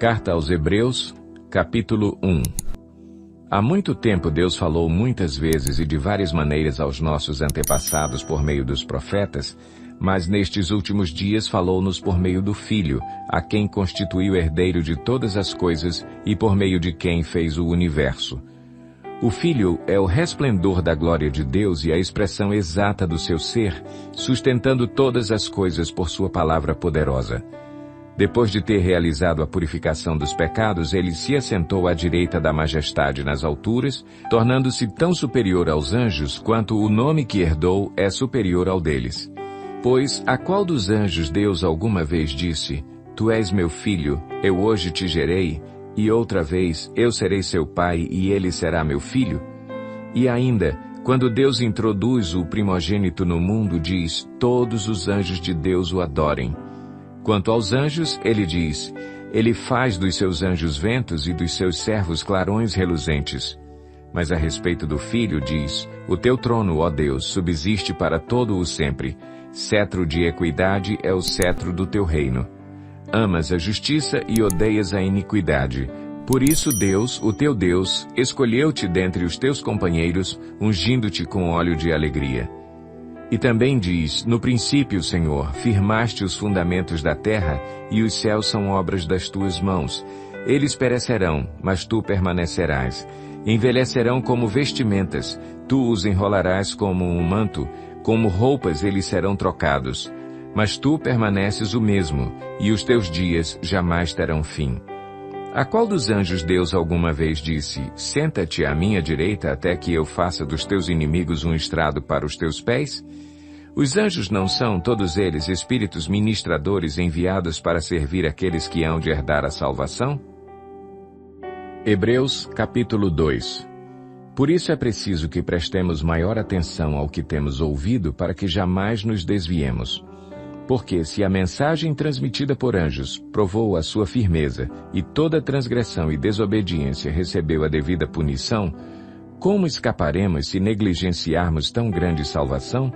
Carta aos Hebreus, capítulo 1. Há muito tempo Deus falou muitas vezes e de várias maneiras aos nossos antepassados por meio dos profetas, mas nestes últimos dias falou-nos por meio do Filho, a quem constituiu herdeiro de todas as coisas e por meio de quem fez o universo. O Filho é o resplendor da glória de Deus e a expressão exata do seu ser, sustentando todas as coisas por sua palavra poderosa. Depois de ter realizado a purificação dos pecados, ele se assentou à direita da majestade nas alturas, tornando-se tão superior aos anjos quanto o nome que herdou é superior ao deles. Pois a qual dos anjos Deus alguma vez disse: Tu és meu filho, eu hoje te gerei, e outra vez eu serei seu pai e ele será meu filho? E ainda, quando Deus introduz o primogênito no mundo, diz: Todos os anjos de Deus o adorem. Quanto aos anjos, ele diz: Ele faz dos seus anjos ventos e dos seus servos clarões reluzentes. Mas a respeito do Filho diz: O teu trono, ó Deus, subsiste para todo o sempre. Cetro de equidade é o cetro do teu reino. Amas a justiça e odeias a iniquidade. Por isso Deus, o teu Deus, escolheu-te dentre os teus companheiros, ungindo-te com óleo de alegria. E também diz: No princípio, Senhor, firmaste os fundamentos da terra, e os céus são obras das tuas mãos. Eles perecerão, mas tu permanecerás. Envelhecerão como vestimentas, tu os enrolarás como um manto, como roupas eles serão trocados. Mas tu permaneces o mesmo, e os teus dias jamais terão fim. A qual dos anjos Deus alguma vez disse: Senta-te à minha direita até que eu faça dos teus inimigos um estrado para os teus pés? Os anjos não são, todos eles, espíritos ministradores enviados para servir aqueles que hão de herdar a salvação? Hebreus, capítulo 2. Por isso é preciso que prestemos maior atenção ao que temos ouvido para que jamais nos desviemos. Porque se a mensagem transmitida por anjos provou a sua firmeza e toda transgressão e desobediência recebeu a devida punição, como escaparemos se negligenciarmos tão grande salvação?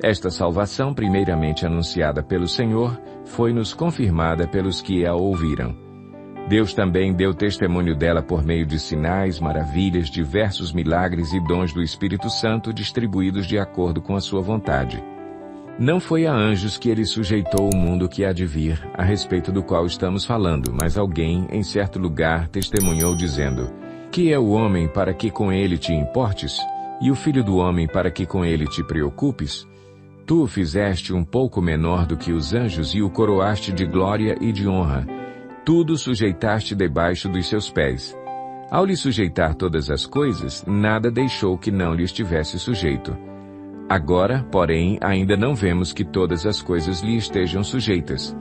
Esta salvação, primeiramente anunciada pelo Senhor, foi-nos confirmada pelos que a ouviram. Deus também deu testemunho dela por meio de sinais, maravilhas, diversos milagres e dons do Espírito Santo distribuídos de acordo com a sua vontade. Não foi a anjos que ele sujeitou o mundo que há de vir, a respeito do qual estamos falando, mas alguém, em certo lugar, testemunhou dizendo: Que é o homem para que com ele te importes? E o filho do homem para que com ele te preocupes? Tu o fizeste um pouco menor do que os anjos e o coroaste de glória e de honra. Tudo sujeitaste debaixo dos seus pés. Ao lhe sujeitar todas as coisas, nada deixou que não lhe estivesse sujeito. Agora, porém, ainda não vemos que todas as coisas lhe estejam sujeitas.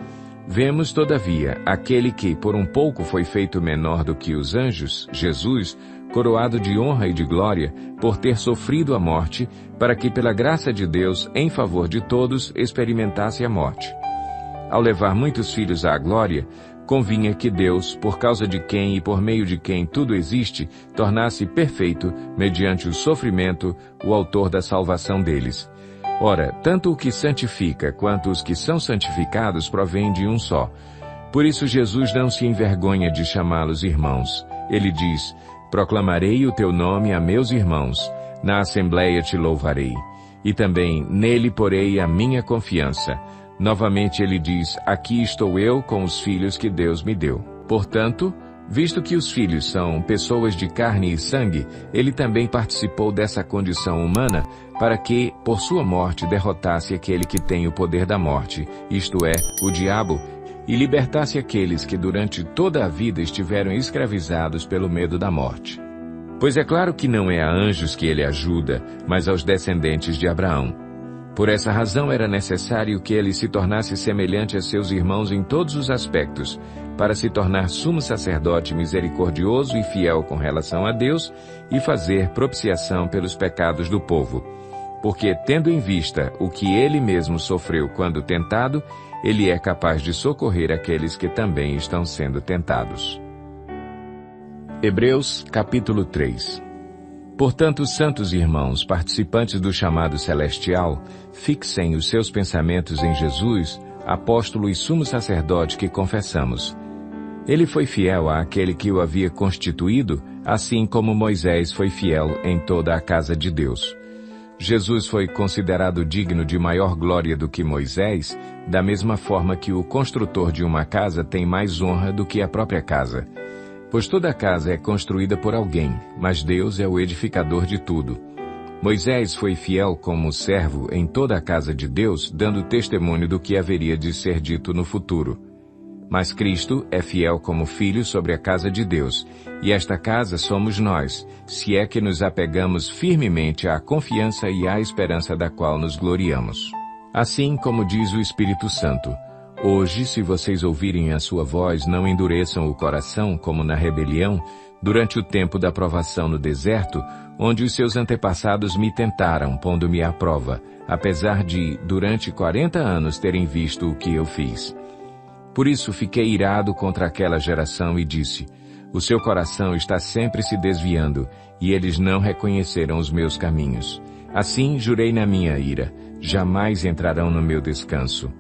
Vemos, todavia, aquele que por um pouco foi feito menor do que os anjos, Jesus, coroado de honra e de glória, por ter sofrido a morte, para que pela graça de Deus, em favor de todos, experimentasse a morte. Ao levar muitos filhos à glória, convinha que Deus, por causa de quem e por meio de quem tudo existe, tornasse perfeito, mediante o sofrimento, o autor da salvação deles. Ora, tanto o que santifica quanto os que são santificados provêm de um só. Por isso Jesus não se envergonha de chamá-los irmãos. Ele diz: Proclamarei o teu nome a meus irmãos, na assembleia te louvarei. E também nele porei a minha confiança. Novamente ele diz: Aqui estou eu com os filhos que Deus me deu. Portanto, visto que os filhos são pessoas de carne e sangue, ele também participou dessa condição humana, para que, por sua morte, derrotasse aquele que tem o poder da morte, isto é, o diabo, e libertasse aqueles que durante toda a vida estiveram escravizados pelo medo da morte. Pois é claro que não é a anjos que ele ajuda, mas aos descendentes de Abraão. Por essa razão era necessário que ele se tornasse semelhante a seus irmãos em todos os aspectos, para se tornar sumo sacerdote misericordioso e fiel com relação a Deus e fazer propiciação pelos pecados do povo. Porque, tendo em vista o que ele mesmo sofreu quando tentado, ele é capaz de socorrer aqueles que também estão sendo tentados. Hebreus, capítulo 3. Portanto, santos irmãos, participantes do chamado celestial, fixem os seus pensamentos em Jesus, apóstolo e sumo sacerdote que confessamos. Ele foi fiel àquele que o havia constituído, assim como Moisés foi fiel em toda a casa de Deus. Jesus foi considerado digno de maior glória do que Moisés, da mesma forma que o construtor de uma casa tem mais honra do que a própria casa. Pois toda casa é construída por alguém, mas Deus é o edificador de tudo. Moisés foi fiel como servo em toda a casa de Deus, dando testemunho do que haveria de ser dito no futuro. Mas Cristo é fiel como filho sobre a casa de Deus, e esta casa somos nós, se é que nos apegamos firmemente à confiança e à esperança da qual nos gloriamos. Assim como diz o Espírito Santo, hoje, se vocês ouvirem a sua voz, não endureçam o coração como na rebelião, durante o tempo da provação no deserto, onde os seus antepassados me tentaram, pondo-me à prova, apesar de, durante 40 anos, terem visto o que eu fiz. Por isso fiquei irado contra aquela geração e disse, o seu coração está sempre se desviando, e eles não reconheceram os meus caminhos. Assim jurei na minha ira, jamais entrarão no meu descanso.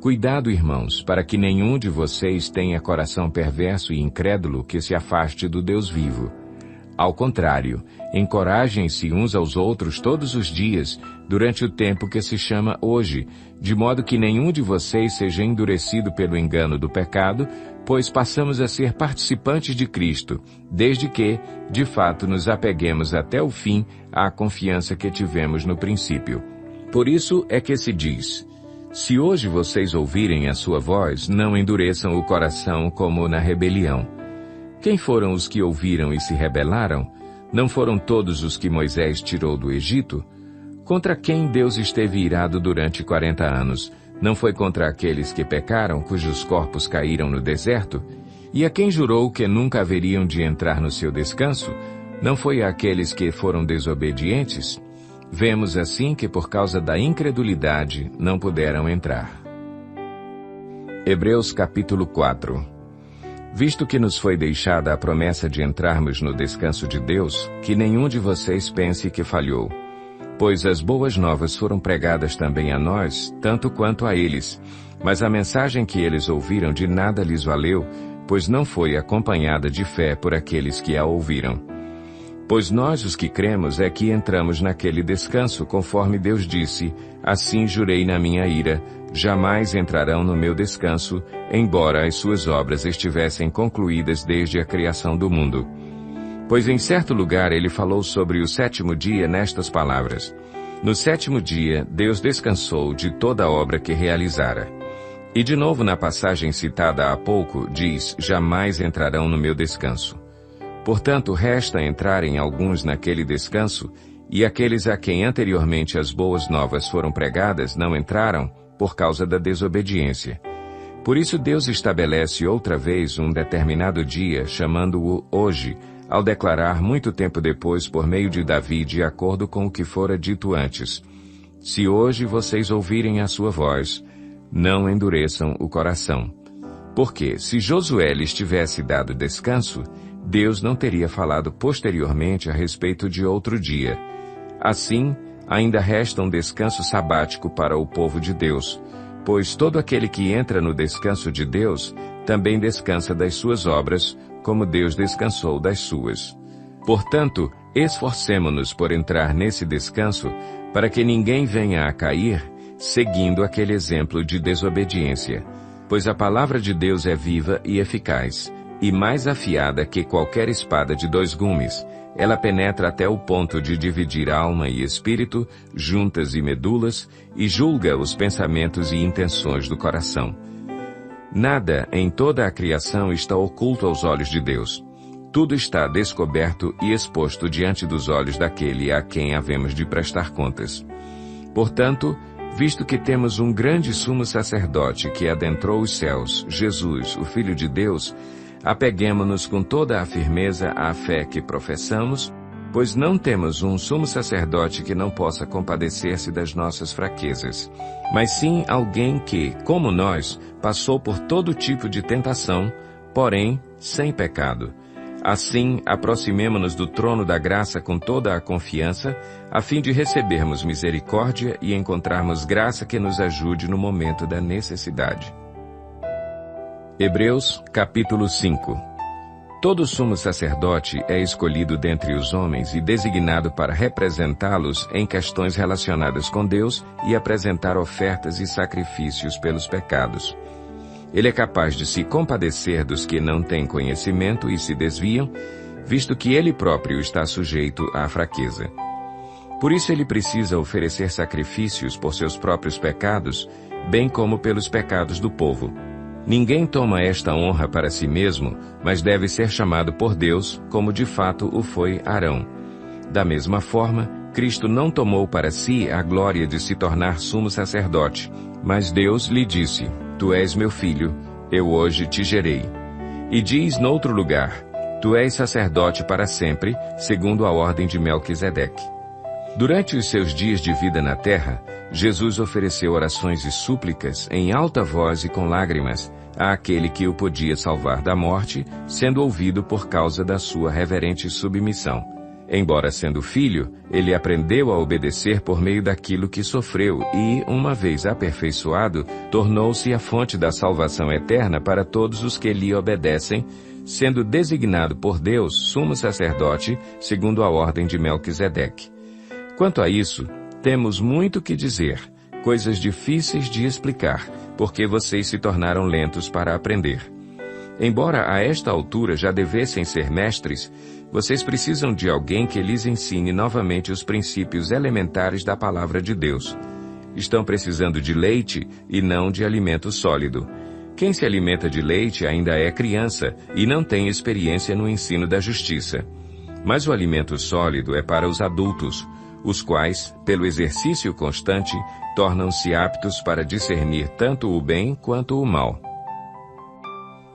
Cuidado, irmãos, para que nenhum de vocês tenha coração perverso e incrédulo que se afaste do Deus vivo. Ao contrário, encorajem-se uns aos outros todos os dias, durante o tempo que se chama hoje, de modo que nenhum de vocês seja endurecido pelo engano do pecado, pois passamos a ser participantes de Cristo, desde que, de fato, nos apeguemos até o fim à confiança que tivemos no princípio. Por isso é que se diz, se hoje vocês ouvirem a sua voz, não endureçam o coração como na rebelião. Quem foram os que ouviram e se rebelaram? Não foram todos os que Moisés tirou do Egito? Contra quem Deus esteve irado durante 40 anos? Não foi contra aqueles que pecaram, cujos corpos caíram no deserto? E a quem jurou que nunca haveriam de entrar no seu descanso? Não foi àqueles que foram desobedientes? Vemos assim que por causa da incredulidade não puderam entrar. Hebreus capítulo 4. Visto que nos foi deixada a promessa de entrarmos no descanso de Deus, que nenhum de vocês pense que falhou. Pois as boas novas foram pregadas também a nós, tanto quanto a eles. Mas a mensagem que eles ouviram de nada lhes valeu, pois não foi acompanhada de fé por aqueles que a ouviram. Pois nós, os que cremos, é que entramos naquele descanso, conforme Deus disse, assim jurei na minha ira, jamais entrarão no meu descanso, embora as suas obras estivessem concluídas desde a criação do mundo. Pois em certo lugar ele falou sobre o sétimo dia nestas palavras, no sétimo dia Deus descansou de toda a obra que realizara. E de novo na passagem citada há pouco, diz, jamais entrarão no meu descanso. Portanto, resta entrarem alguns naquele descanso, e aqueles a quem anteriormente as boas novas foram pregadas não entraram por causa da desobediência. Por isso Deus estabelece outra vez um determinado dia, chamando-o hoje, ao declarar muito tempo depois por meio de Davi de acordo com o que fora dito antes. Se hoje vocês ouvirem a sua voz, não endureçam o coração. Porque, se Josué lhes tivesse dado descanso, Deus não teria falado posteriormente a respeito de outro dia. Assim, ainda resta um descanso sabático para o povo de Deus, pois todo aquele que entra no descanso de Deus também descansa das suas obras, como Deus descansou das suas. Portanto, esforcemo-nos por entrar nesse descanso, para que ninguém venha a cair, seguindo aquele exemplo de desobediência. Pois a palavra de Deus é viva e eficaz, e mais afiada que qualquer espada de 2 gumes. Ela penetra até o ponto de dividir alma e espírito, juntas e medulas, e julga os pensamentos e intenções do coração. Nada em toda a criação está oculto aos olhos de Deus. Tudo está descoberto e exposto diante dos olhos daquele a quem havemos de prestar contas. Portanto, visto que temos um grande sumo sacerdote que adentrou os céus, Jesus, o Filho de Deus, apeguemo-nos com toda a firmeza à fé que professamos, pois não temos um sumo sacerdote que não possa compadecer-se das nossas fraquezas, mas sim alguém que, como nós, passou por todo tipo de tentação, porém sem pecado. Assim, aproximemo-nos do trono da graça com toda a confiança, a fim de recebermos misericórdia e encontrarmos graça que nos ajude no momento da necessidade. Hebreus, capítulo 5. Todo sumo sacerdote é escolhido dentre os homens e designado para representá-los em questões relacionadas com Deus e apresentar ofertas e sacrifícios pelos pecados. Ele é capaz de se compadecer dos que não têm conhecimento e se desviam, visto que ele próprio está sujeito à fraqueza. Por isso ele precisa oferecer sacrifícios por seus próprios pecados, bem como pelos pecados do povo. Ninguém toma esta honra para si mesmo, mas deve ser chamado por Deus, como de fato o foi Arão. Da mesma forma, Cristo não tomou para si a glória de se tornar sumo sacerdote, mas Deus lhe disse: Tu és meu filho, eu hoje te gerei. E diz noutro lugar: Tu és sacerdote para sempre, segundo a ordem de Melquisedeque. Durante os seus dias de vida na terra, Jesus ofereceu orações e súplicas em alta voz e com lágrimas àquele que o podia salvar da morte, sendo ouvido por causa da sua reverente submissão. Embora sendo filho, ele aprendeu a obedecer por meio daquilo que sofreu e, uma vez aperfeiçoado, tornou-se a fonte da salvação eterna para todos os que lhe obedecem, sendo designado por Deus sumo sacerdote, segundo a ordem de Melquisedeque. Quanto a isso, temos muito que dizer, coisas difíceis de explicar, porque vocês se tornaram lentos para aprender. Embora a esta altura já devessem ser mestres, vocês precisam de alguém que lhes ensine novamente os princípios elementares da palavra de Deus. Estão precisando de leite e não de alimento sólido. Quem se alimenta de leite ainda é criança e não tem experiência no ensino da justiça. Mas o alimento sólido é para os adultos, os quais, pelo exercício constante, tornam-se aptos para discernir tanto o bem quanto o mal.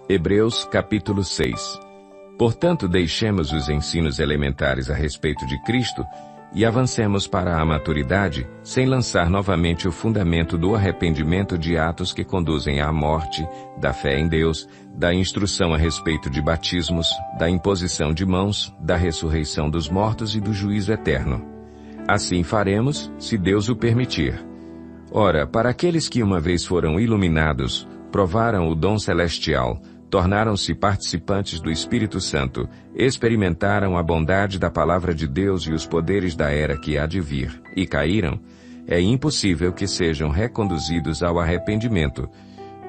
Hebreus capítulo 6. Portanto, deixemos os ensinos elementares a respeito de Cristo e avancemos para a maturidade, sem lançar novamente o fundamento do arrependimento de atos que conduzem à morte, da fé em Deus, da instrução a respeito de batismos, da imposição de mãos, da ressurreição dos mortos e do juízo eterno. Assim faremos, se Deus o permitir. Ora, para aqueles que uma vez foram iluminados, provaram o dom celestial, tornaram-se participantes do Espírito Santo, experimentaram a bondade da palavra de Deus e os poderes da era que há de vir, e caíram, é impossível que sejam reconduzidos ao arrependimento,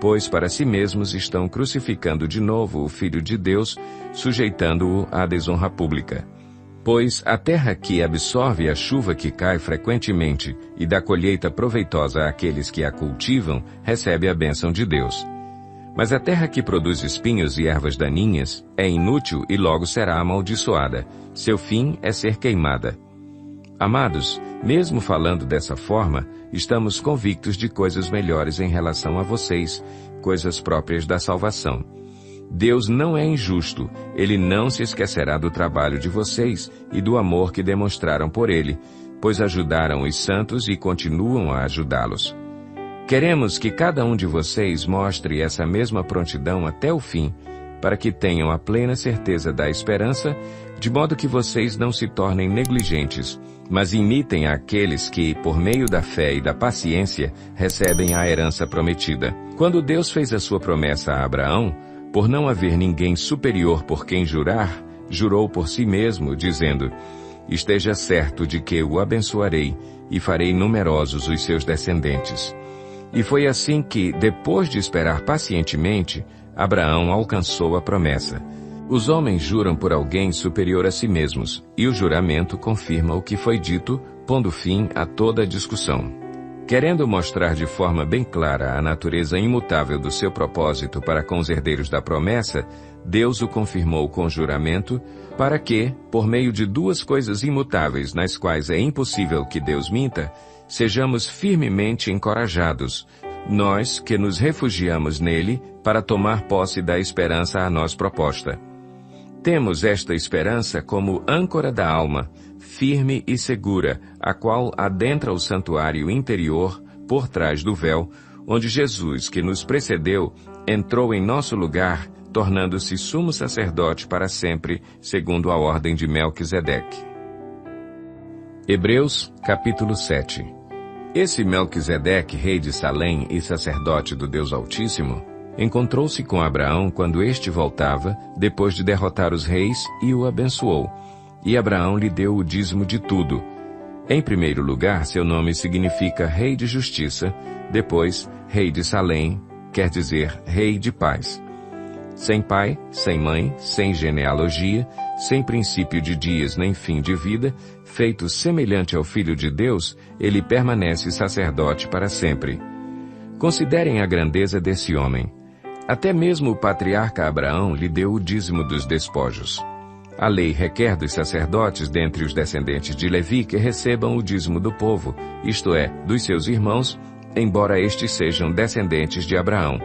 pois para si mesmos estão crucificando de novo o Filho de Deus, sujeitando-o à desonra pública. Pois a terra que absorve a chuva que cai frequentemente e dá colheita proveitosa àqueles que a cultivam, recebe a bênção de Deus. Mas a terra que produz espinhos e ervas daninhas é inútil e logo será amaldiçoada. Seu fim é ser queimada. Amados, mesmo falando dessa forma, estamos convictos de coisas melhores em relação a vocês, coisas próprias da salvação. Deus não é injusto, Ele não se esquecerá do trabalho de vocês e do amor que demonstraram por Ele, pois ajudaram os santos e continuam a ajudá-los. Queremos que cada um de vocês mostre essa mesma prontidão até o fim, para que tenham a plena certeza da esperança, de modo que vocês não se tornem negligentes, mas imitem aqueles que, por meio da fé e da paciência, recebem a herança prometida. Quando Deus fez a sua promessa a Abraão, por não haver ninguém superior por quem jurar, jurou por si mesmo, dizendo: Esteja certo de que o abençoarei e farei numerosos os seus descendentes. E foi assim que, depois de esperar pacientemente, Abraão alcançou a promessa. Os homens juram por alguém superior a si mesmos, e o juramento confirma o que foi dito, pondo fim a toda a discussão. Querendo mostrar de forma bem clara a natureza imutável do seu propósito para com os herdeiros da promessa, Deus o confirmou com juramento, para que, por meio de duas coisas imutáveis nas quais é impossível que Deus minta, sejamos firmemente encorajados, nós que nos refugiamos nele para tomar posse da esperança a nós proposta. Temos esta esperança como âncora da alma, firme e segura, a qual adentra o santuário interior, por trás do véu, onde Jesus, que nos precedeu, entrou em nosso lugar, tornando-se sumo sacerdote para sempre, segundo a ordem de Melquisedeque. Hebreus, capítulo 7. Esse Melquisedeque, rei de Salém e sacerdote do Deus Altíssimo, encontrou-se com Abraão quando este voltava, depois de derrotar os reis, e o abençoou. E Abraão lhe deu o dízimo de tudo. Em primeiro lugar, seu nome significa Rei de Justiça, depois, Rei de Salém, quer dizer, Rei de Paz. Sem pai, sem mãe, sem genealogia, sem princípio de dias nem fim de vida, feito semelhante ao Filho de Deus, ele permanece sacerdote para sempre. Considerem a grandeza desse homem. Até mesmo o patriarca Abraão lhe deu o dízimo dos despojos. A lei requer dos sacerdotes dentre os descendentes de Levi que recebam o dízimo do povo, isto é, dos seus irmãos, embora estes sejam descendentes de Abraão.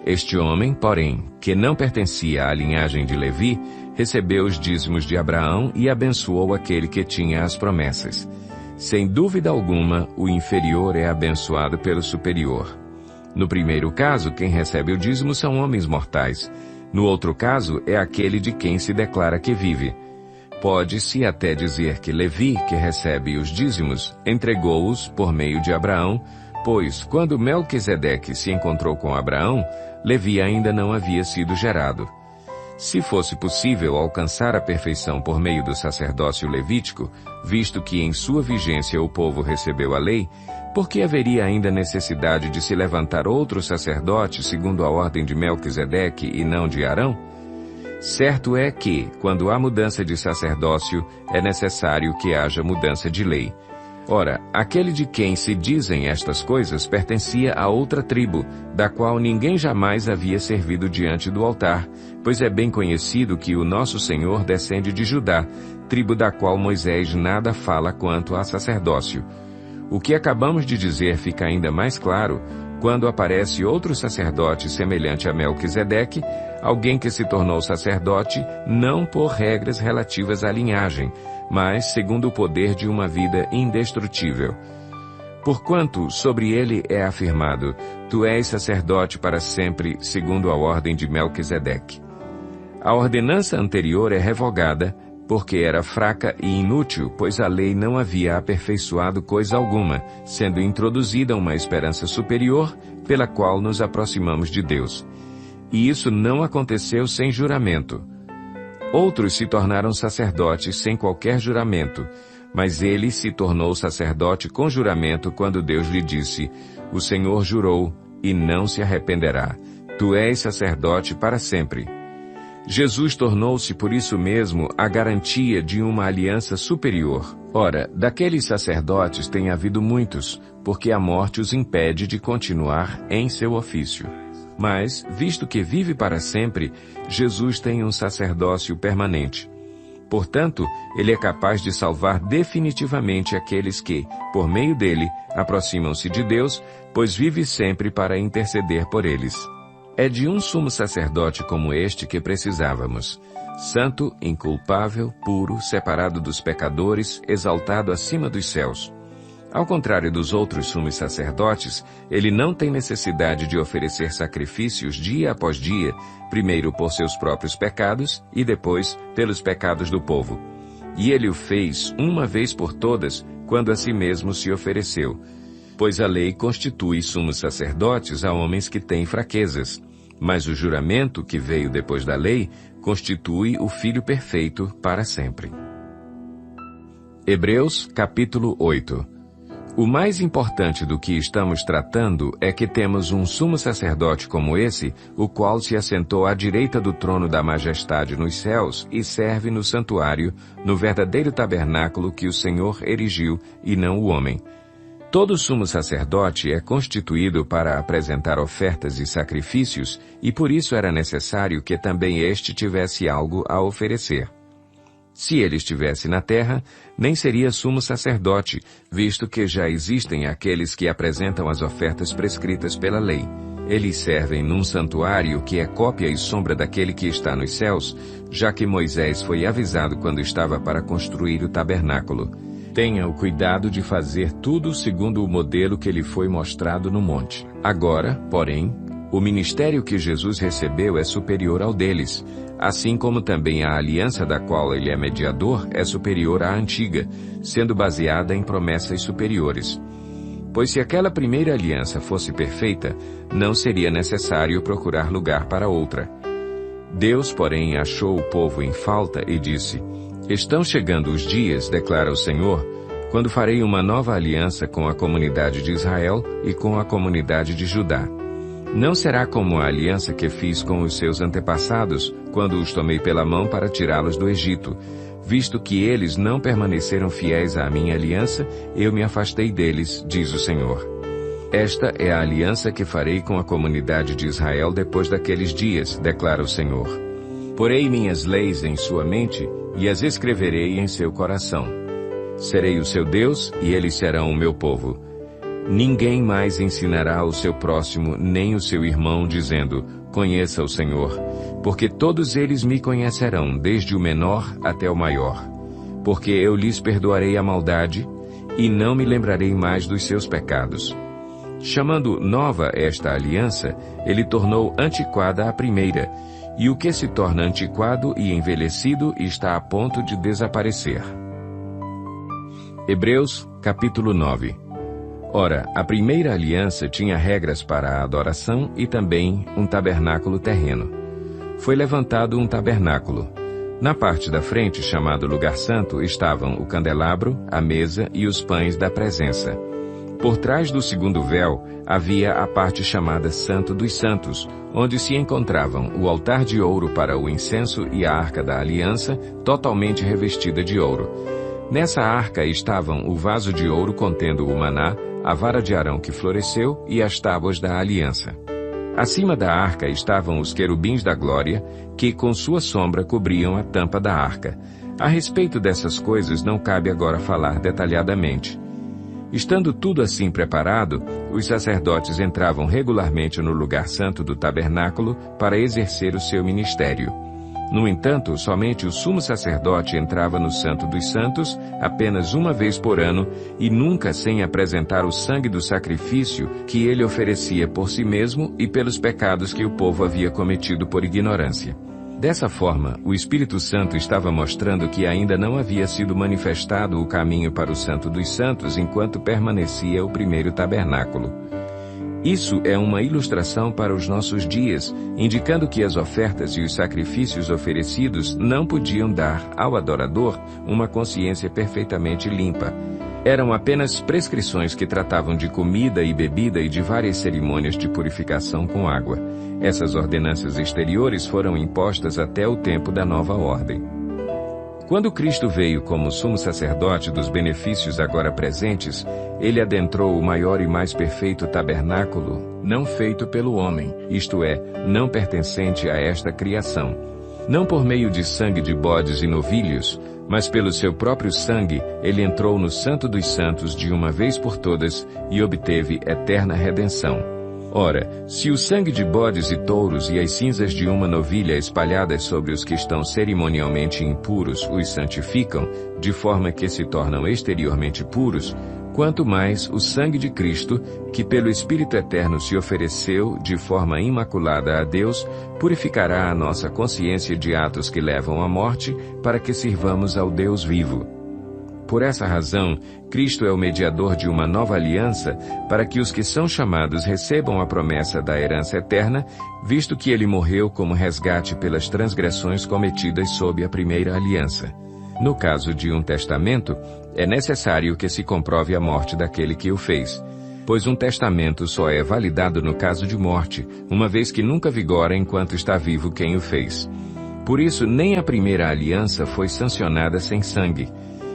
Este homem, porém, que não pertencia à linhagem de Levi, recebeu os dízimos de Abraão e abençoou aquele que tinha as promessas. Sem dúvida alguma, o inferior é abençoado pelo superior. No primeiro caso, quem recebe o dízimo são homens mortais. No outro caso, é aquele de quem se declara que vive. Pode-se até dizer que Levi, que recebe os dízimos, entregou-os por meio de Abraão, pois, quando Melquisedeque se encontrou com Abraão, Levi ainda não havia sido gerado. Se fosse possível alcançar a perfeição por meio do sacerdócio levítico, visto que em sua vigência o povo recebeu a lei, por que haveria ainda necessidade de se levantar outro sacerdote segundo a ordem de Melquisedeque e não de Arão? Certo é que, quando há mudança de sacerdócio, é necessário que haja mudança de lei. Ora, aquele de quem se dizem estas coisas pertencia a outra tribo, da qual ninguém jamais havia servido diante do altar, pois é bem conhecido que o nosso Senhor descende de Judá, tribo da qual Moisés nada fala quanto a sacerdócio. O que acabamos de dizer fica ainda mais claro quando aparece outro sacerdote semelhante a Melquisedeque, alguém que se tornou sacerdote não por regras relativas à linhagem, mas segundo o poder de uma vida indestrutível. Porquanto sobre ele é afirmado, tu és sacerdote para sempre, segundo a ordem de Melquisedeque. A ordenança anterior é revogada, porque era fraca e inútil, pois a lei não havia aperfeiçoado coisa alguma, sendo introduzida uma esperança superior, pela qual nos aproximamos de Deus. E isso não aconteceu sem juramento. Outros se tornaram sacerdotes sem qualquer juramento, mas ele se tornou sacerdote com juramento quando Deus lhe disse, o Senhor jurou e não se arrependerá. Tu és sacerdote para sempre. Jesus tornou-se por isso mesmo a garantia de uma aliança superior. Ora, daqueles sacerdotes tem havido muitos, porque a morte os impede de continuar em seu ofício. Mas, visto que vive para sempre, Jesus tem um sacerdócio permanente. Portanto, ele é capaz de salvar definitivamente aqueles que, por meio dele, aproximam-se de Deus, pois vive sempre para interceder por eles. É de um sumo sacerdote como este que precisávamos. Santo, inculpável, puro, separado dos pecadores, exaltado acima dos céus. Ao contrário dos outros sumos sacerdotes, ele não tem necessidade de oferecer sacrifícios dia após dia, primeiro por seus próprios pecados e depois pelos pecados do povo. E ele o fez uma vez por todas, quando a si mesmo se ofereceu. Pois a lei constitui sumos sacerdotes a homens que têm fraquezas, mas o juramento que veio depois da lei constitui o Filho perfeito para sempre. Hebreus, capítulo 8. O mais importante do que estamos tratando é que temos um sumo sacerdote como esse, o qual se assentou à direita do trono da majestade nos céus e serve no santuário, no verdadeiro tabernáculo que o Senhor erigiu e não o homem. Todo sumo sacerdote é constituído para apresentar ofertas e sacrifícios, e por isso era necessário que também este tivesse algo a oferecer. Se ele estivesse na terra, nem seria sumo sacerdote, visto que já existem aqueles que apresentam as ofertas prescritas pela lei. Eles servem num santuário que é cópia e sombra daquele que está nos céus, já que Moisés foi avisado quando estava para construir o tabernáculo. Tenha o cuidado de fazer tudo segundo o modelo que lhe foi mostrado no monte. Agora, porém, o ministério que Jesus recebeu é superior ao deles, assim como também a aliança da qual ele é mediador é superior à antiga, sendo baseada em promessas superiores. Pois se aquela primeira aliança fosse perfeita, não seria necessário procurar lugar para outra. Deus, porém, achou o povo em falta e disse: Estão chegando os dias, declara o Senhor, quando farei uma nova aliança com a comunidade de Israel e com a comunidade de Judá. Não será como a aliança que fiz com os seus antepassados, quando os tomei pela mão para tirá-los do Egito. Visto que eles não permaneceram fiéis à minha aliança, eu me afastei deles, diz o Senhor. Esta é a aliança que farei com a comunidade de Israel depois daqueles dias, declara o Senhor. Porei minhas leis em sua mente e as escreverei em seu coração. Serei o seu Deus e eles serão o meu povo. Ninguém mais ensinará ao seu próximo nem o seu irmão, dizendo: Conheça o Senhor, porque todos eles me conhecerão, desde o menor até o maior. Porque eu lhes perdoarei a maldade e não me lembrarei mais dos seus pecados. Chamando nova esta aliança, ele tornou antiquada a primeira, e o que se torna antiquado e envelhecido está a ponto de desaparecer. Hebreus, capítulo 9. Ora, a primeira aliança tinha regras para a adoração e também um tabernáculo terreno. Foi levantado um tabernáculo. Na parte da frente, chamado Lugar Santo, estavam o candelabro, a mesa e os pães da presença. Por trás do segundo véu, havia a parte chamada Santo dos Santos, onde se encontravam o altar de ouro para o incenso e a arca da aliança, totalmente revestida de ouro. Nessa arca estavam o vaso de ouro contendo o maná, a vara de Arão que floresceu e as tábuas da aliança. Acima da arca estavam os querubins da glória, que com sua sombra cobriam a tampa da arca. A respeito dessas coisas não cabe agora falar detalhadamente. Estando tudo assim preparado, os sacerdotes entravam regularmente no lugar santo do tabernáculo para exercer o seu ministério. No entanto, somente o sumo sacerdote entrava no Santo dos Santos apenas uma vez por ano e nunca sem apresentar o sangue do sacrifício que ele oferecia por si mesmo e pelos pecados que o povo havia cometido por ignorância. Dessa forma, o Espírito Santo estava mostrando que ainda não havia sido manifestado o caminho para o Santo dos Santos enquanto permanecia o primeiro tabernáculo. Isso é uma ilustração para os nossos dias, indicando que as ofertas e os sacrifícios oferecidos não podiam dar ao adorador uma consciência perfeitamente limpa. Eram apenas prescrições que tratavam de comida e bebida e de várias cerimônias de purificação com água. Essas ordenanças exteriores foram impostas até o tempo da nova ordem. Quando Cristo veio como sumo sacerdote dos benefícios agora presentes, ele adentrou o maior e mais perfeito tabernáculo, não feito pelo homem, isto é, não pertencente a esta criação. Não por meio de sangue de bodes e novilhos, mas pelo seu próprio sangue, ele entrou no Santo dos Santos de uma vez por todas e obteve eterna redenção. Ora, se o sangue de bodes e touros e as cinzas de uma novilha espalhadas sobre os que estão cerimonialmente impuros os santificam, de forma que se tornam exteriormente puros, quanto mais o sangue de Cristo, que pelo Espírito Eterno se ofereceu de forma imaculada a Deus, purificará a nossa consciência de atos que levam à morte, para que sirvamos ao Deus vivo. Por essa razão, Cristo é o mediador de uma nova aliança, para que os que são chamados recebam a promessa da herança eterna, visto que ele morreu como resgate pelas transgressões cometidas sob a primeira aliança. No caso de um testamento, é necessário que se comprove a morte daquele que o fez, pois um testamento só é validado no caso de morte, uma vez que nunca vigora enquanto está vivo quem o fez. Por isso, nem a primeira aliança foi sancionada sem sangue.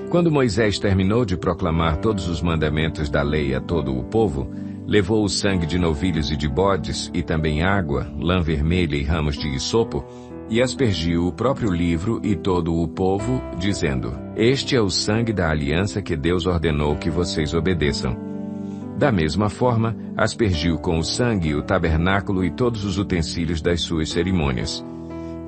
Quando Moisés terminou de proclamar todos os mandamentos da lei a todo o povo, levou o sangue de novilhos e de bodes, e também água, lã vermelha e ramos de hisopo, e aspergiu o próprio livro e todo o povo, dizendo: Este é o sangue da aliança que Deus ordenou que vocês obedeçam. Da mesma forma, aspergiu com o sangue o tabernáculo e todos os utensílios das suas cerimônias.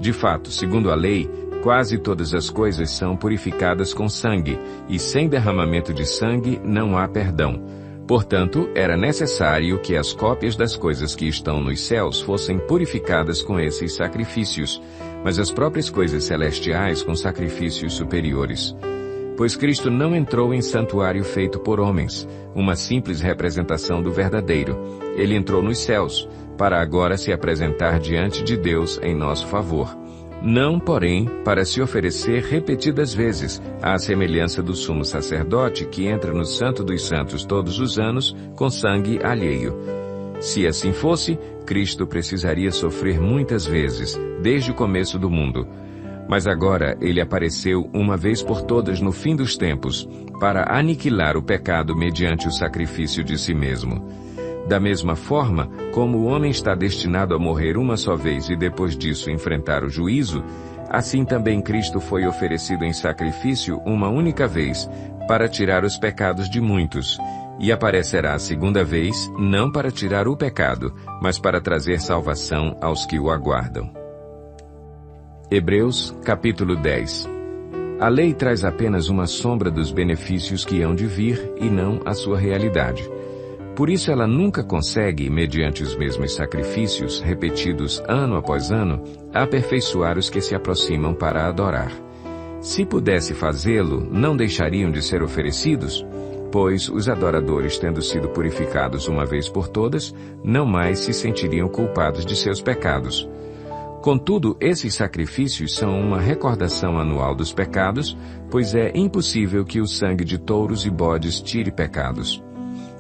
De fato, segundo a lei, quase todas as coisas são purificadas com sangue, e sem derramamento de sangue não há perdão. Portanto, era necessário que as cópias das coisas que estão nos céus fossem purificadas com esses sacrifícios, mas as próprias coisas celestiais com sacrifícios superiores. Pois Cristo não entrou em santuário feito por homens, uma simples representação do verdadeiro. Ele entrou nos céus, para agora se apresentar diante de Deus em nosso favor. Não, porém, para se oferecer repetidas vezes, à semelhança do sumo sacerdote que entra no Santo dos Santos todos os anos com sangue alheio. Se assim fosse, Cristo precisaria sofrer muitas vezes, desde o começo do mundo. Mas agora ele apareceu uma vez por todas no fim dos tempos, para aniquilar o pecado mediante o sacrifício de si mesmo. Da mesma forma, como o homem está destinado a morrer uma só vez e depois disso enfrentar o juízo, assim também Cristo foi oferecido em sacrifício uma única vez, para tirar os pecados de muitos, e aparecerá a segunda vez, não para tirar o pecado, mas para trazer salvação aos que o aguardam. Hebreus, capítulo 10. A lei traz apenas uma sombra dos benefícios que hão de vir e não a sua realidade. Por isso ela nunca consegue, mediante os mesmos sacrifícios, repetidos ano após ano, aperfeiçoar os que se aproximam para adorar. Se pudesse fazê-lo, não deixariam de ser oferecidos? Pois os adoradores, tendo sido purificados uma vez por todas, não mais se sentiriam culpados de seus pecados. Contudo, esses sacrifícios são uma recordação anual dos pecados, pois é impossível que o sangue de touros e bodes tire pecados.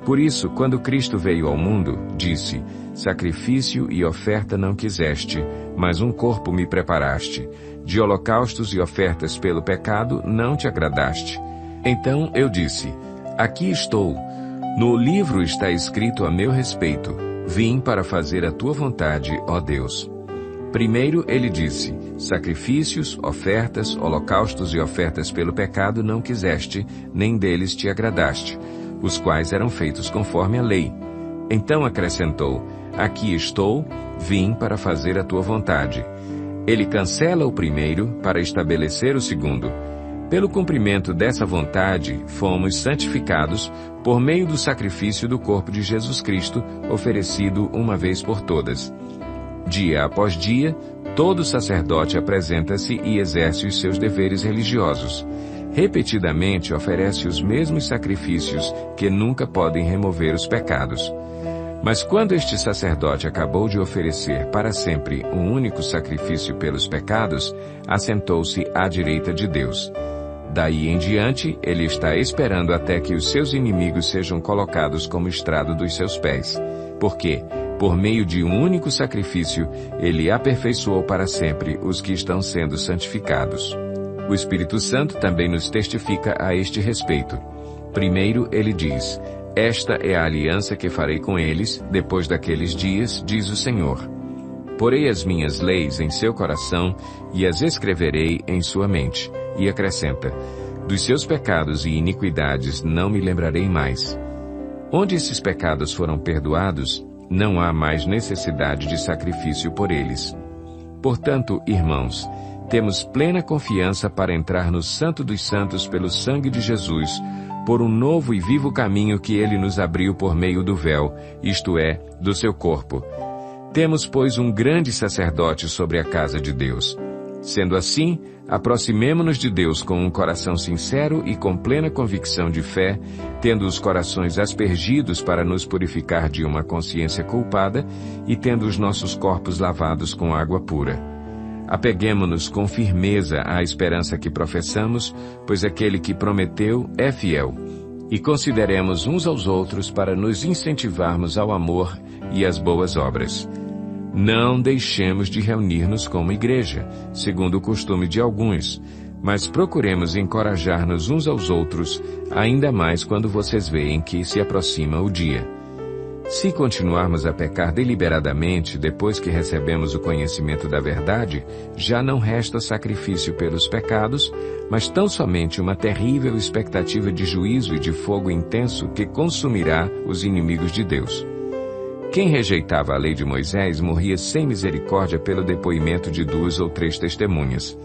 Por isso, quando Cristo veio ao mundo, disse: sacrifício e oferta não quiseste, mas um corpo me preparaste. De holocaustos e ofertas pelo pecado não te agradaste. Então eu disse: aqui estou. No livro está escrito a meu respeito: vim para fazer a tua vontade, ó Deus. Primeiro ele disse: sacrifícios, ofertas, holocaustos e ofertas pelo pecado não quiseste, nem deles te agradaste, os quais eram feitos conforme a lei. Então acrescentou: aqui estou, vim para fazer a tua vontade. Ele cancela o primeiro para estabelecer o segundo. Pelo cumprimento dessa vontade, fomos santificados por meio do sacrifício do corpo de Jesus Cristo, oferecido uma vez por todas. Dia após dia, todo sacerdote apresenta-se e exerce os seus deveres religiosos. Repetidamente oferece os mesmos sacrifícios que nunca podem remover os pecados. Mas quando este sacerdote acabou de oferecer para sempre um único sacrifício pelos pecados, assentou-se à direita de Deus. Daí em diante, ele está esperando até que os seus inimigos sejam colocados como estrado dos seus pés. Porque, por meio de um único sacrifício, ele aperfeiçoou para sempre os que estão sendo santificados. O Espírito Santo também nos testifica a este respeito. Primeiro ele diz: esta é a aliança que farei com eles, depois daqueles dias, diz o Senhor. Porei as minhas leis em seu coração e as escreverei em sua mente. E acrescenta: dos seus pecados e iniquidades não me lembrarei mais. Onde esses pecados foram perdoados, não há mais necessidade de sacrifício por eles. Portanto, irmãos, temos plena confiança para entrar no Santo dos Santos pelo sangue de Jesus, por um novo e vivo caminho que ele nos abriu por meio do véu, isto é, do seu corpo. Temos, pois, um grande sacerdote sobre a casa de Deus. Sendo assim, aproximemo-nos de Deus com um coração sincero e com plena convicção de fé, tendo os corações aspergidos para nos purificar de uma consciência culpada e tendo os nossos corpos lavados com água pura. Apeguemo-nos com firmeza à esperança que professamos, pois aquele que prometeu é fiel. E consideremos uns aos outros para nos incentivarmos ao amor e às boas obras. Não deixemos de reunir-nos como igreja, segundo o costume de alguns, mas procuremos encorajar-nos uns aos outros, ainda mais quando vocês veem que se aproxima o dia. Se continuarmos a pecar deliberadamente depois que recebemos o conhecimento da verdade, já não resta sacrifício pelos pecados, mas tão somente uma terrível expectativa de juízo e de fogo intenso que consumirá os inimigos de Deus. Quem rejeitava a lei de Moisés morria sem misericórdia pelo depoimento de 2 ou 3 testemunhas.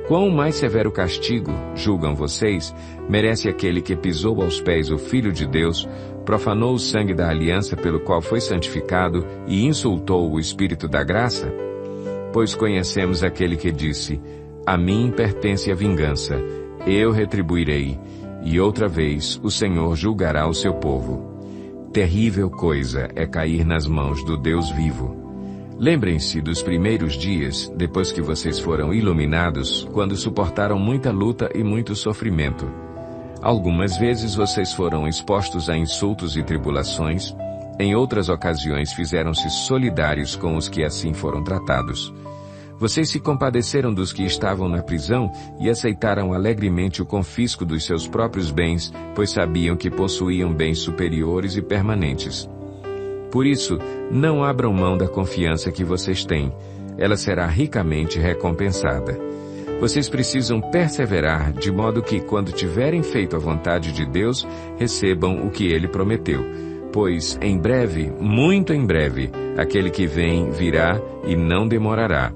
Quão mais severo castigo, julgam vocês, merece aquele que pisou aos pés o Filho de Deus, profanou o sangue da aliança pelo qual foi santificado e insultou o Espírito da graça? Pois conhecemos aquele que disse: a mim pertence a vingança, eu retribuirei, e outra vez o Senhor julgará o seu povo. Terrível coisa é cair nas mãos do Deus vivo. Lembrem-se dos primeiros dias, depois que vocês foram iluminados, quando suportaram muita luta e muito sofrimento. Algumas vezes vocês foram expostos a insultos e tribulações, em outras ocasiões fizeram-se solidários com os que assim foram tratados. Vocês se compadeceram dos que estavam na prisão e aceitaram alegremente o confisco dos seus próprios bens, pois sabiam que possuíam bens superiores e permanentes. Por isso, não abram mão da confiança que vocês têm. Ela será ricamente recompensada. Vocês precisam perseverar, de modo que, quando tiverem feito a vontade de Deus, recebam o que Ele prometeu. Pois, em breve, muito em breve, aquele que vem virá e não demorará.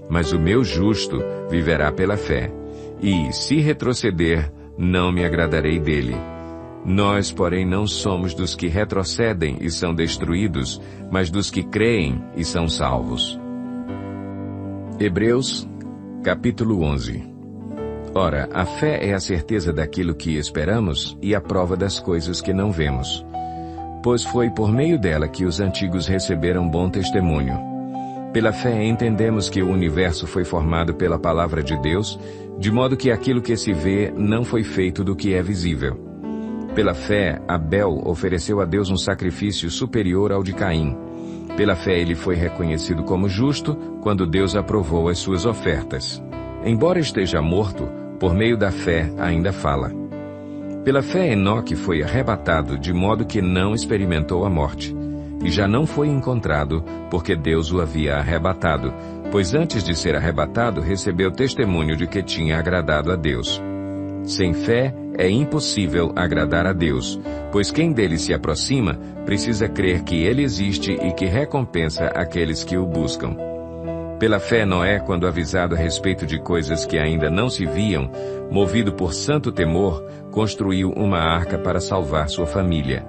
Mas o meu justo viverá pela fé. E, se retroceder, não me agradarei dele. Nós, porém, não somos dos que retrocedem e são destruídos, mas dos que creem e são salvos. Hebreus, capítulo 11. Ora, a fé é a certeza daquilo que esperamos e a prova das coisas que não vemos. Pois foi por meio dela que os antigos receberam bom testemunho. Pela fé entendemos que o universo foi formado pela palavra de Deus, de modo que aquilo que se vê não foi feito do que é visível. Pela fé, Abel ofereceu a Deus um sacrifício superior ao de Caim. Pela fé ele foi reconhecido como justo, quando Deus aprovou as suas ofertas. Embora esteja morto, por meio da fé ainda fala. Pela fé Enoque foi arrebatado, de modo que não experimentou a morte. E já não foi encontrado, porque Deus o havia arrebatado, pois antes de ser arrebatado recebeu testemunho de que tinha agradado a Deus. Sem fé é impossível agradar a Deus, pois quem dele se aproxima precisa crer que ele existe e que recompensa aqueles que o buscam. Pela fé Noé, quando avisado a respeito de coisas que ainda não se viam, movido por santo temor, construiu uma arca para salvar sua família.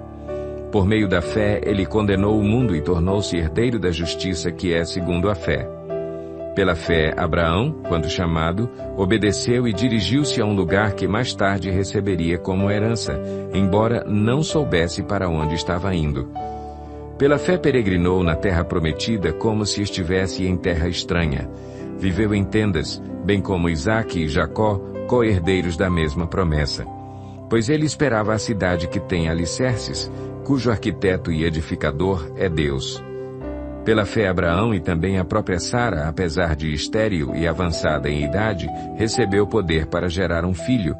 Por meio da fé, ele condenou o mundo e tornou-se herdeiro da justiça que é segundo a fé. Pela fé, Abraão, quando chamado, obedeceu e dirigiu-se a um lugar que mais tarde receberia como herança, embora não soubesse para onde estava indo. Pela fé peregrinou na terra prometida como se estivesse em terra estranha. Viveu em tendas, bem como Isaque e Jacó, co-herdeiros da mesma promessa. Pois ele esperava a cidade que tem alicerces, cujo arquiteto e edificador é Deus. Pela fé Abraão e também a própria Sara, apesar de estéril e avançada em idade, recebeu poder para gerar um filho,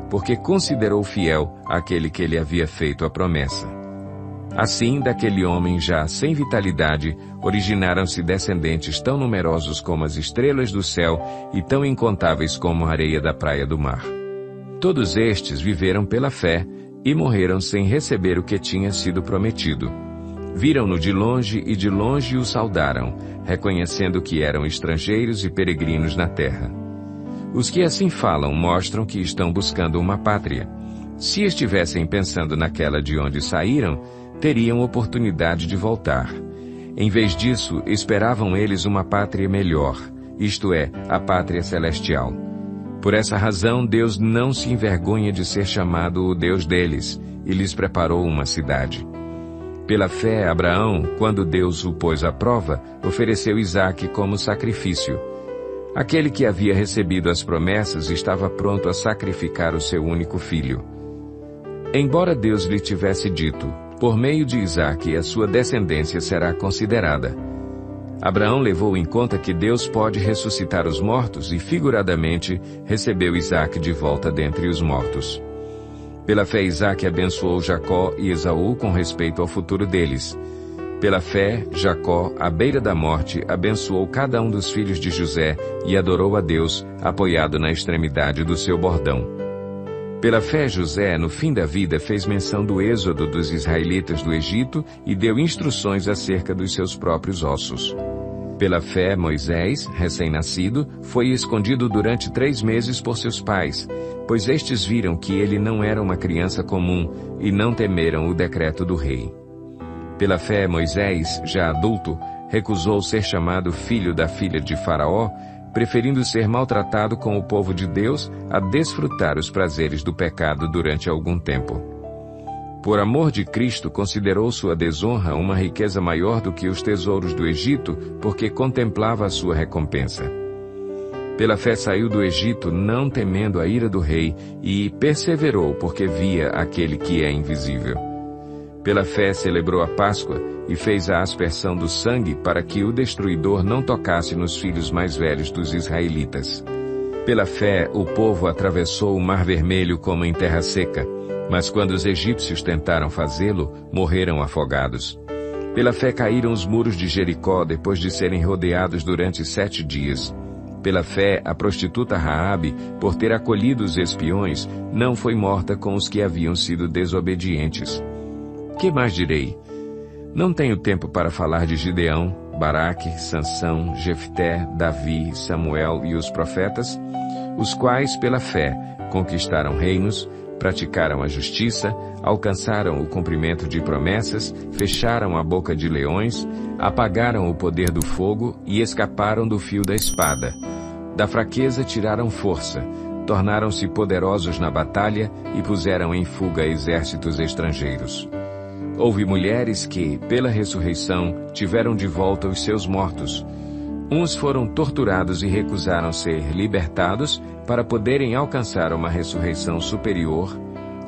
porque considerou fiel aquele que lhe havia feito a promessa. Assim, daquele homem já sem vitalidade, originaram-se descendentes tão numerosos como as estrelas do céu e tão incontáveis como a areia da praia do mar. Todos estes viveram pela fé e morreram sem receber o que tinha sido prometido. Viram-no de longe e de longe o saudaram, reconhecendo que eram estrangeiros e peregrinos na terra. Os que assim falam mostram que estão buscando uma pátria. Se estivessem pensando naquela de onde saíram, teriam oportunidade de voltar. Em vez disso, esperavam eles uma pátria melhor, isto é, a pátria celestial. Por essa razão, Deus não se envergonha de ser chamado o Deus deles, e lhes preparou uma cidade. Pela fé, Abraão, quando Deus o pôs à prova, ofereceu Isaque como sacrifício. Aquele que havia recebido as promessas estava pronto a sacrificar o seu único filho. Embora Deus lhe tivesse dito, por meio de Isaque a sua descendência será considerada. Abraão levou em conta que Deus pode ressuscitar os mortos e, figuradamente, recebeu Isaque de volta dentre os mortos. Pela fé, Isaque abençoou Jacó e Esaú com respeito ao futuro deles. Pela fé, Jacó, à beira da morte, abençoou cada um dos filhos de José e adorou a Deus, apoiado na extremidade do seu bordão. Pela fé, José, no fim da vida, fez menção do êxodo dos israelitas do Egito e deu instruções acerca dos seus próprios ossos. Pela fé, Moisés, recém-nascido, foi escondido durante 3 meses por seus pais, pois estes viram que ele não era uma criança comum e não temeram o decreto do rei. Pela fé, Moisés, já adulto, recusou ser chamado filho da filha de Faraó, preferindo ser maltratado com o povo de Deus a desfrutar os prazeres do pecado durante algum tempo. Por amor de Cristo, considerou sua desonra uma riqueza maior do que os tesouros do Egito, porque contemplava a sua recompensa. Pela fé saiu do Egito, não temendo a ira do rei, e perseverou porque via aquele que é invisível. Pela fé celebrou a Páscoa e fez a aspersão do sangue para que o destruidor não tocasse nos filhos mais velhos dos israelitas. Pela fé o povo atravessou o Mar Vermelho como em terra seca, mas quando os egípcios tentaram fazê-lo, morreram afogados. Pela fé caíram os muros de Jericó depois de serem rodeados durante 7 dias. Pela fé, a prostituta Raabe, por ter acolhido os espiões, não foi morta com os que haviam sido desobedientes. Que mais direi? Não tenho tempo para falar de Gideão, Baraque, Sansão, Jefté, Davi, Samuel e os profetas, os quais, pela fé, conquistaram reinos, praticaram a justiça, alcançaram o cumprimento de promessas, fecharam a boca de leões, apagaram o poder do fogo e escaparam do fio da espada. Da fraqueza tiraram força, tornaram-se poderosos na batalha e puseram em fuga exércitos estrangeiros. Houve mulheres que, pela ressurreição, tiveram de volta os seus mortos. Uns foram torturados e recusaram ser libertados para poderem alcançar uma ressurreição superior.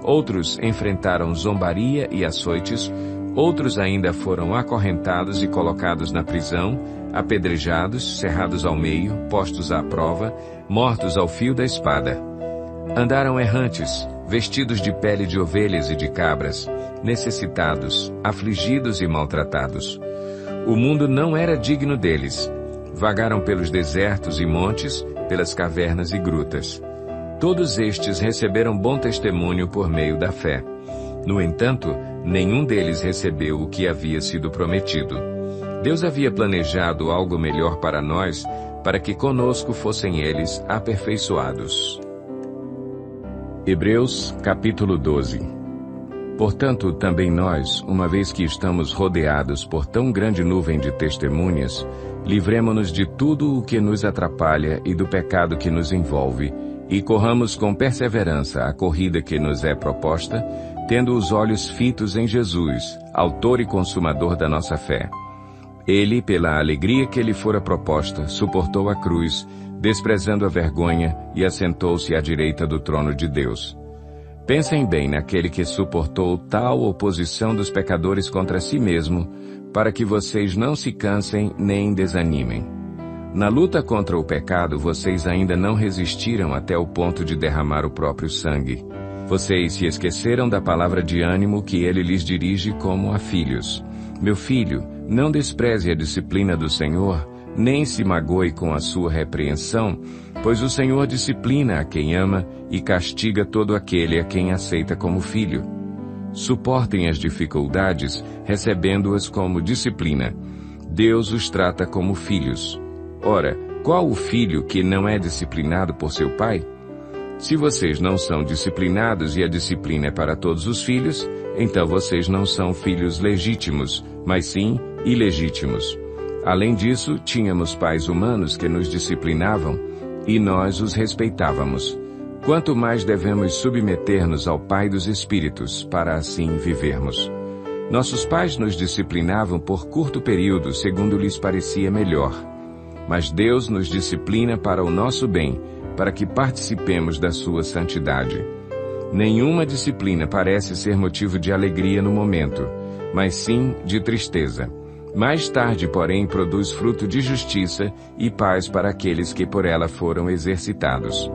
Outros enfrentaram zombaria e açoites. Outros ainda foram acorrentados e colocados na prisão, apedrejados, cerrados ao meio, postos à prova, mortos ao fio da espada. Andaram errantes, vestidos de pele de ovelhas e de cabras, necessitados, afligidos e maltratados. O mundo não era digno deles. Vagaram pelos desertos e montes, pelas cavernas e grutas. Todos estes receberam bom testemunho por meio da fé. No entanto, nenhum deles recebeu o que havia sido prometido. Deus havia planejado algo melhor para nós, para que conosco fossem eles aperfeiçoados. Hebreus, capítulo 12. Portanto, também nós, uma vez que estamos rodeados por tão grande nuvem de testemunhas, livremo-nos de tudo o que nos atrapalha e do pecado que nos envolve, e corramos com perseverança a corrida que nos é proposta, tendo os olhos fitos em Jesus, autor e consumador da nossa fé. Ele, pela alegria que lhe fora proposta, suportou a cruz, desprezando a vergonha, e assentou-se à direita do trono de Deus. Pensem bem naquele que suportou tal oposição dos pecadores contra si mesmo, para que vocês não se cansem nem desanimem. Na luta contra o pecado, vocês ainda não resistiram até o ponto de derramar o próprio sangue. Vocês se esqueceram da palavra de ânimo que ele lhes dirige como a filhos. Meu filho, não despreze a disciplina do Senhor, nem se magoe com a sua repreensão, pois o Senhor disciplina a quem ama e castiga todo aquele a quem aceita como filho. Suportem as dificuldades, recebendo-as como disciplina. Deus os trata como filhos. Ora, qual o filho que não é disciplinado por seu pai? Se vocês não são disciplinados e a disciplina é para todos os filhos, então vocês não são filhos legítimos, mas sim ilegítimos. Além disso, tínhamos pais humanos que nos disciplinavam, e nós os respeitávamos. Quanto mais devemos submeter-nos ao Pai dos Espíritos, para assim vivermos. Nossos pais nos disciplinavam por curto período, segundo lhes parecia melhor. Mas Deus nos disciplina para o nosso bem, para que participemos da sua santidade. Nenhuma disciplina parece ser motivo de alegria no momento, mas sim de tristeza. Mais tarde, porém, produz fruto de justiça e paz para aqueles que por ela foram exercitados.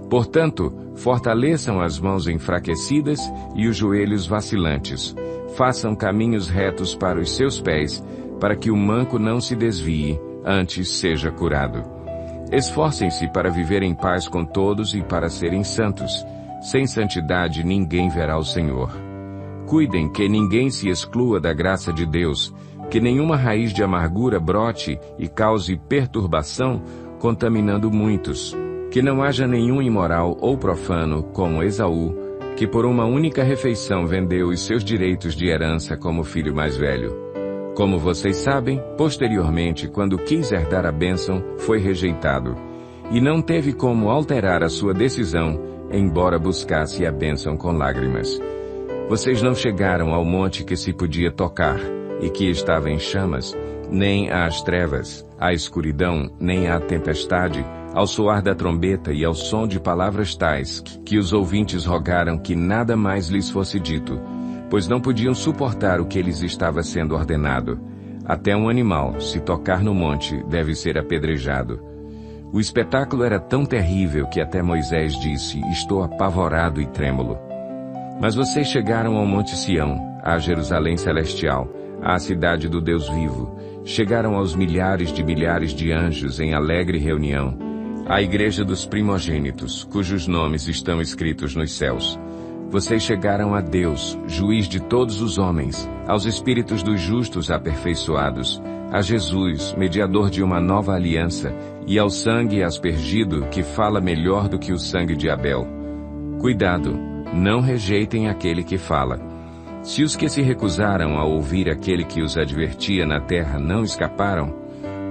Portanto, fortaleçam as mãos enfraquecidas e os joelhos vacilantes. Façam caminhos retos para os seus pés, para que o manco não se desvie, antes seja curado. Esforcem-se para viver em paz com todos e para serem santos. Sem santidade ninguém verá o Senhor. Cuidem que ninguém se exclua da graça de Deus, que nenhuma raiz de amargura brote e cause perturbação, contaminando muitos. Que não haja nenhum imoral ou profano, como Esaú, que por uma única refeição vendeu os seus direitos de herança como filho mais velho. Como vocês sabem, posteriormente, quando quis herdar a bênção, foi rejeitado, e não teve como alterar a sua decisão, embora buscasse a bênção com lágrimas. Vocês não chegaram ao monte que se podia tocar, e que estava em chamas, nem às trevas, à escuridão, nem à tempestade, ao soar da trombeta e ao som de palavras tais, que os ouvintes rogaram que nada mais lhes fosse dito, pois não podiam suportar o que lhes estava sendo ordenado. Até um animal, se tocar no monte, deve ser apedrejado. O espetáculo era tão terrível que até Moisés disse: estou apavorado e trêmulo. Mas vocês chegaram ao Monte Sião, à Jerusalém celestial, à cidade do Deus vivo. Chegaram aos milhares de anjos em alegre reunião, à igreja dos primogênitos, cujos nomes estão escritos nos céus. Vocês chegaram a Deus, juiz de todos os homens, aos espíritos dos justos aperfeiçoados, a Jesus, mediador de uma nova aliança, e ao sangue aspergido, que fala melhor do que o sangue de Abel. Cuidado, não rejeitem aquele que fala. Se os que se recusaram a ouvir aquele que os advertia na terra não escaparam,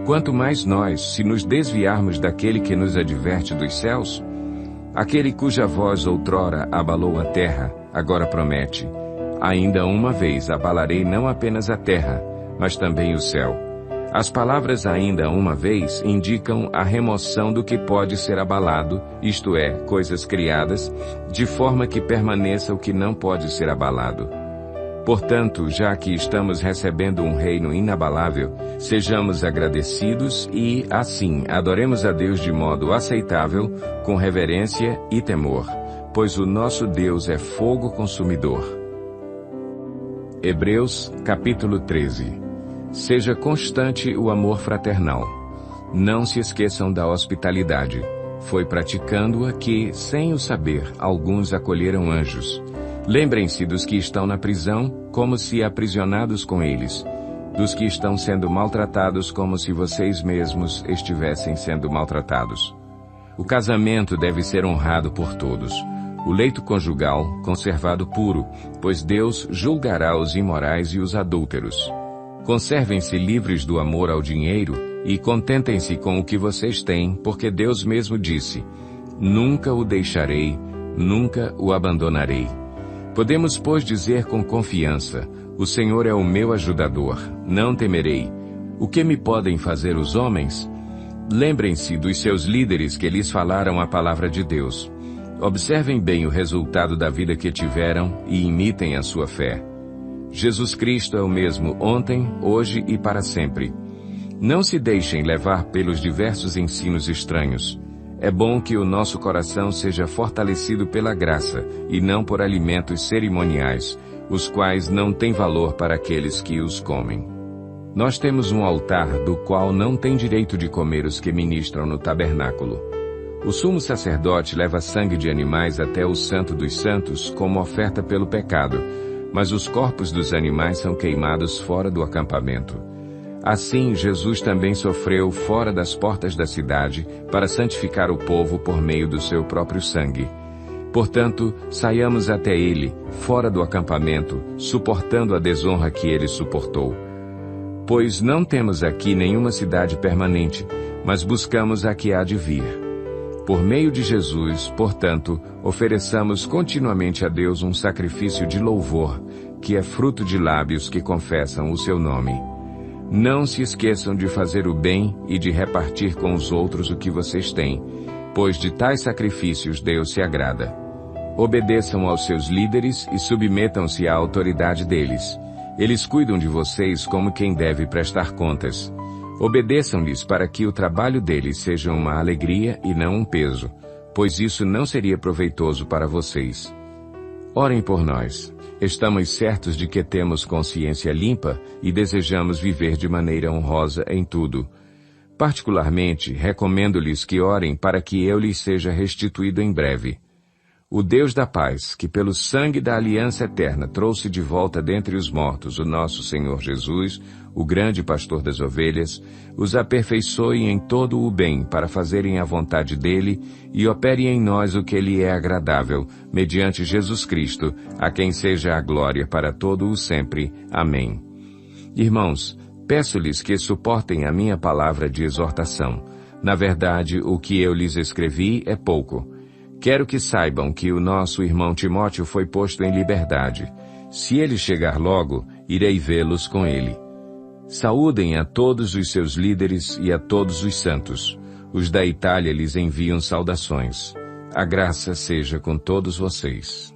quanto mais nós, se nos desviarmos daquele que nos adverte dos céus? Aquele cuja voz outrora abalou a terra, agora promete: ainda uma vez abalarei não apenas a terra, mas também o céu. As palavras ainda uma vez indicam a remoção do que pode ser abalado, isto é, coisas criadas, de forma que permaneça o que não pode ser abalado. Portanto, já que estamos recebendo um reino inabalável, sejamos agradecidos e, assim, adoremos a Deus de modo aceitável, com reverência e temor, pois o nosso Deus é fogo consumidor. Hebreus, capítulo 13. Seja constante o amor fraternal. Não se esqueçam da hospitalidade. Foi praticando-a que, sem o saber, alguns acolheram anjos. Lembrem-se dos que estão na prisão, como se aprisionados com eles, dos que estão sendo maltratados como se vocês mesmos estivessem sendo maltratados. O casamento deve ser honrado por todos. O leito conjugal, conservado puro, pois Deus julgará os imorais e os adúlteros. Conservem-se livres do amor ao dinheiro e contentem-se com o que vocês têm, porque Deus mesmo disse: nunca o deixarei, nunca o abandonarei. Podemos, pois, dizer com confiança: o Senhor é o meu ajudador, não temerei. O que me podem fazer os homens? Lembrem-se dos seus líderes que lhes falaram a palavra de Deus. Observem bem o resultado da vida que tiveram e imitem a sua fé. Jesus Cristo é o mesmo ontem, hoje e para sempre. Não se deixem levar pelos diversos ensinos estranhos. É bom que o nosso coração seja fortalecido pela graça, e não por alimentos cerimoniais, os quais não têm valor para aqueles que os comem. Nós temos um altar do qual não tem direito de comer os que ministram no tabernáculo. O sumo sacerdote leva sangue de animais até o Santo dos Santos como oferta pelo pecado, mas os corpos dos animais são queimados fora do acampamento. Assim, Jesus também sofreu fora das portas da cidade para santificar o povo por meio do seu próprio sangue. Portanto, saiamos até ele, fora do acampamento, suportando a desonra que ele suportou. Pois não temos aqui nenhuma cidade permanente, mas buscamos a que há de vir. Por meio de Jesus, portanto, ofereçamos continuamente a Deus um sacrifício de louvor, que é fruto de lábios que confessam o seu nome. Não se esqueçam de fazer o bem e de repartir com os outros o que vocês têm, pois de tais sacrifícios Deus se agrada. Obedeçam aos seus líderes e submetam-se à autoridade deles. Eles cuidam de vocês como quem deve prestar contas. Obedeçam-lhes para que o trabalho deles seja uma alegria e não um peso, pois isso não seria proveitoso para vocês. Orem por nós. Estamos certos de que temos consciência limpa e desejamos viver de maneira honrosa em tudo. Particularmente, recomendo-lhes que orem para que eu lhes seja restituído em breve. O Deus da paz, que pelo sangue da aliança eterna trouxe de volta dentre os mortos o nosso Senhor Jesus, o grande pastor das ovelhas, os aperfeiçoe em todo o bem para fazerem a vontade dele e opere em nós o que lhe é agradável, mediante Jesus Cristo, a quem seja a glória para todo o sempre. Amém. Irmãos, peço-lhes que suportem a minha palavra de exortação. Na verdade, o que eu lhes escrevi é pouco. Quero que saibam que o nosso irmão Timóteo foi posto em liberdade. Se ele chegar logo, irei vê-los com ele. Saúdem a todos os seus líderes e a todos os santos. Os da Itália lhes enviam saudações. A graça seja com todos vocês.